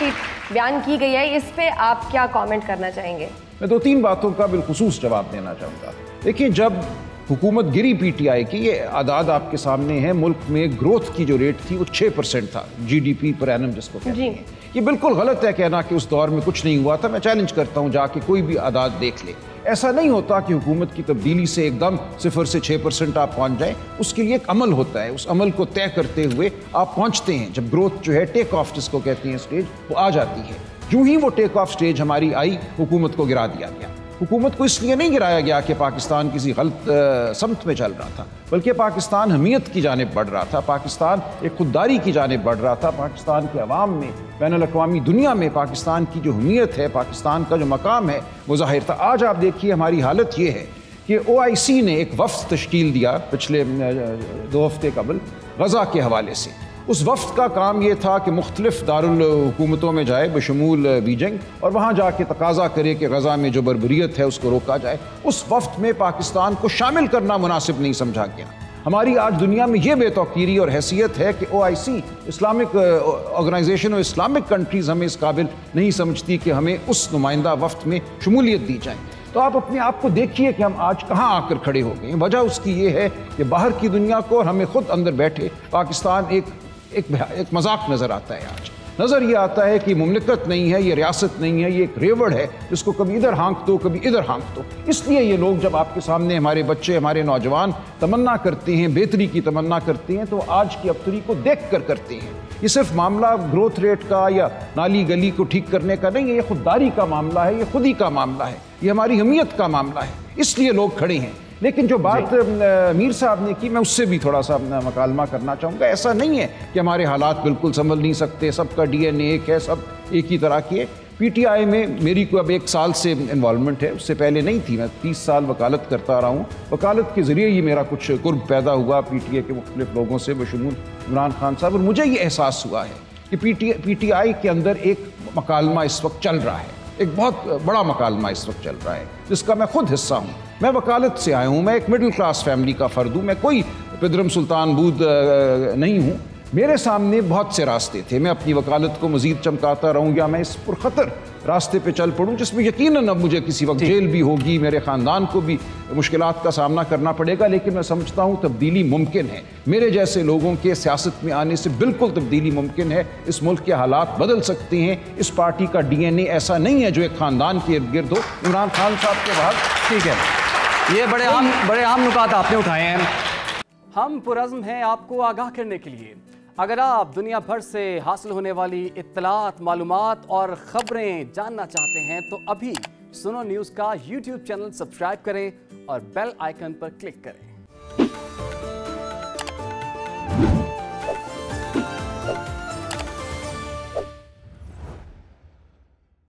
Sheet बयान की गई है, इस पे आप क्या कमेंट करना चाहेंगे? मैं 2-3 बातों का बिलखुसूस जवाब देना चाहूँगा। देखिए, जब हुकूमत गिरी पीटीआई की, ये आदाद आपके सामने है, मुल्क में ग्रोथ की जो रेट थी वो 6% था, जीडीपी पर एनम जिसको कहते हैं। ये बिल्कुल गलत है कहना कि उस दौर में कुछ नहीं हुआ था। मैं चैलेंज करता हूँ, जाके कोई भी आदाद देख ले। ऐसा नहीं होता कि हुकूमत की तब्दीली से एकदम 0 से 6% आप पहुँच जाएँ। उसके लिए एक अमल होता है, उस अमल को तय करते हुए आप पहुँचते हैं। जब ग्रोथ जो है, टेक ऑफ जिसको कहते हैं स्टेज, वो आ जाती है। यूं ही वो टेक ऑफ स्टेज हमारी आई, हुकूमत को गिरा दिया गया। हुकूमत को इसलिए नहीं गिराया गया कि पाकिस्तान किसी गलत समत में चल रहा था, बल्कि पाकिस्तान हमीयत की जानिब बढ़ रहा था, पाकिस्तान एक खुददारी की जानिब बढ़ रहा था। पाकिस्तान के अवाम में, बैनुल-अक़वामी दुनिया में पाकिस्तान की जो हमीयत है, पाकिस्तान का जो मकाम है, वो ज़ाहिर था। आज आप देखिए, हमारी हालत ये है कि OIC ने एक वफ़द तश्कील दिया पिछले 2 हफ्ते कबल गज़ा के हवाले से। उस वफ़द का काम ये था कि मुख्तलिफ दारुल हुकूमतों में जाए बशमूल बीजिंग, और वहाँ जाके तकाजा करे कि गज़ा में जो बर्बरियत है उसको रोका जाए। उस वफ़द में पाकिस्तान को शामिल करना मुनासिब नहीं समझा गया। हमारी आज दुनिया में ये बेतौकीरी और हैसियत है कि OIC, इस्लामिक ऑर्गेनाइजेशन और इस्लामिक कंट्रीज़ हमें इस काबिल नहीं समझती कि हमें उस नुमाइंदा वफ़द में शमूलियत दी जाए। तो आप अपने आप को देखिए कि हम आज कहाँ आकर खड़े हो गए हैं। वजह उसकी ये है कि बाहर की दुनिया को और हमें खुद अंदर बैठे पाकिस्तान एक मजाक नज़र आता है। आज नज़र ये आता है कि मुमलिकत नहीं है, ये रियासत नहीं है, ये एक रेवड़ है जिसको कभी इधर हाँक दो, कभी इधर हाँक दो। इसलिए ये लोग जब आपके सामने, हमारे बच्चे, हमारे नौजवान तमन्ना करते हैं, बेहतरी की तमन्ना करते हैं, तो आज की अबतरी को देख कर करते हैं। ये सिर्फ मामला ग्रोथ रेट का या नाली गली को ठीक करने का नहीं है, ये खुददारी का मामला है, ये खुदी का मामला है, ये हमारी हमीयत का मामला है। इसलिए लोग खड़े हैं। लेकिन जो बात मीर साहब ने की, मैं उससे भी थोड़ा सा मकालमा करना चाहूँगा। ऐसा नहीं है कि हमारे हालात बिल्कुल संभल नहीं सकते, सबका DNA एक है, सब एक ही तरह की है। PTI में मेरी को अब 1 साल से इन्वॉल्वमेंट है, उससे पहले नहीं थी। मैं 30 साल वकालत करता रहा हूँ। वकालत के ज़रिए ही मेरा कुछ कुर्ब पैदा हुआ PTA के मुख्तलिफ लोगों से, बशमूल इमरान खान साहब। और मुझे ये एहसास हुआ है कि PTI के अंदर एक मकालमा इस वक्त चल रहा है, एक बहुत बड़ा मकालमा इस वक्त चल रहा है, जिसका मैं खुद हिस्सा हूँ। मैं वकालत से आया हूँ, मैं एक मिडिल क्लास फैमिली का फ़र्द हूँ, मैं कोई पिदरम सुल्तान बूद नहीं हूँ। मेरे सामने बहुत से रास्ते थे। मैं अपनी वकालत को मज़ीद चमकाता रहूँ, या मैं इस पुरखतर रास्ते पे चल पड़ूँ जिसमें यकीनन अब मुझे किसी वक्त जेल भी होगी, मेरे ख़ानदान को भी मुश्किलात का सामना करना पड़ेगा। लेकिन मैं समझता हूँ तब्दीली मुमकिन है। मेरे जैसे लोगों के सियासत में आने से बिल्कुल तब्दीली मुमकिन है। इस मुल्क के हालात बदल सकते हैं। इस पार्टी का DNA ऐसा नहीं है जो एक ख़ानदान के इर्द गिर्द हो। इमरान खान साहब के बाद ठीक है, ये बड़े आम नुकात आपने उठाए हैं। हम पुरज़्म हैं आपको आगाह करने के लिए। अगर आप दुनिया भर से हासिल होने वाली इत्तलात, मालूमात और ख़बरें जानना चाहते हैं तो अभी सुनो न्यूज़ का YouTube चैनल सब्सक्राइब करें और बेल आइकन पर क्लिक करें।